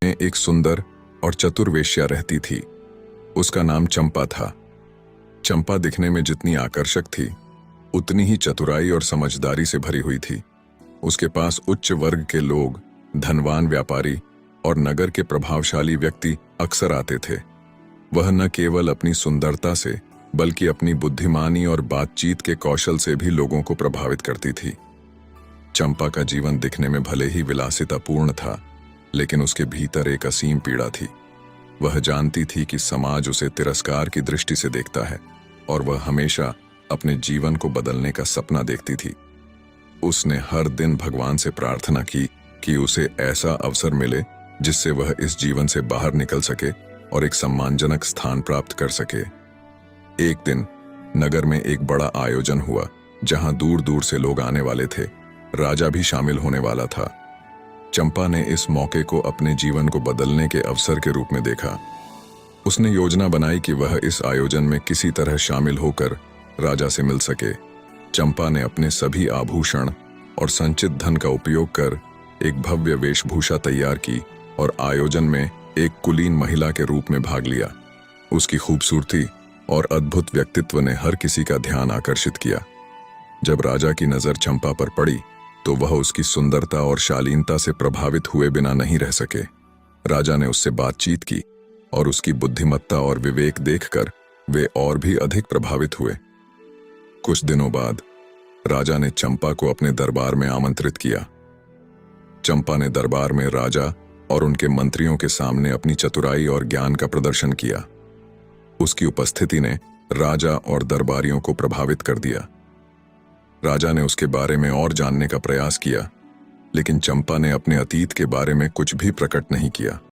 में एक सुंदर और चतुर वेश्या रहती थी। उसका नाम चंपा था। चंपा दिखने में जितनी आकर्षक थी, उतनी ही चतुराई और समझदारी से भरी हुई थी। उसके पास उच्च वर्ग के लोग, धनवान व्यापारी और नगर के प्रभावशाली व्यक्ति अक्सर आते थे। वह न केवल अपनी सुंदरता से, बल्कि अपनी बुद्धिमानी और बातचीत के कौशल से भी लोगों को प्रभावित करती थी। चंपा का जीवन दिखने में भले ही विलासितापूर्ण था, लेकिन उसके भीतर एक असीम पीड़ा थी। वह जानती थी कि समाज उसे तिरस्कार की दृष्टि से देखता है और वह हमेशा अपने जीवन को बदलने का सपना देखती थी। उसने हर दिन भगवान से प्रार्थना की कि उसे ऐसा अवसर मिले जिससे वह इस जीवन से बाहर निकल सके और एक सम्मानजनक स्थान प्राप्त कर सके। एक दिन नगर में एक बड़ा आयोजन हुआ, जहां दूर दूर से लोग आने वाले थे। राजा भी शामिल होने वाला था। चंपा ने इस मौके को अपने जीवन को बदलने के अवसर के रूप में देखा। उसने योजना बनाई कि वह इस आयोजन में किसी तरह शामिल होकर राजा से मिल सके। चंपा ने अपने सभी आभूषण और संचित धन का उपयोग कर एक भव्य वेशभूषा तैयार की और आयोजन में एक कुलीन महिला के रूप में भाग लिया। उसकी खूबसूरती और अद्भुत व्यक्तित्व ने हर किसी का ध्यान आकर्षित किया। जब राजा की नजर चंपा पर पड़ी, तो वह उसकी सुंदरता और शालीनता से प्रभावित हुए बिना नहीं रह सके। राजा ने उससे बातचीत की और उसकी बुद्धिमत्ता और विवेक देखकर वे और भी अधिक प्रभावित हुए। कुछ दिनों बाद राजा ने चंपा को अपने दरबार में आमंत्रित किया। चंपा ने दरबार में राजा और उनके मंत्रियों के सामने अपनी चतुराई और ज्ञान का प्रदर्शन किया। उसकी उपस्थिति ने राजा और दरबारियों को प्रभावित कर दिया। राजा ने उसके बारे में और जानने का प्रयास किया, लेकिन चंपा ने अपने अतीत के बारे में कुछ भी प्रकट नहीं किया।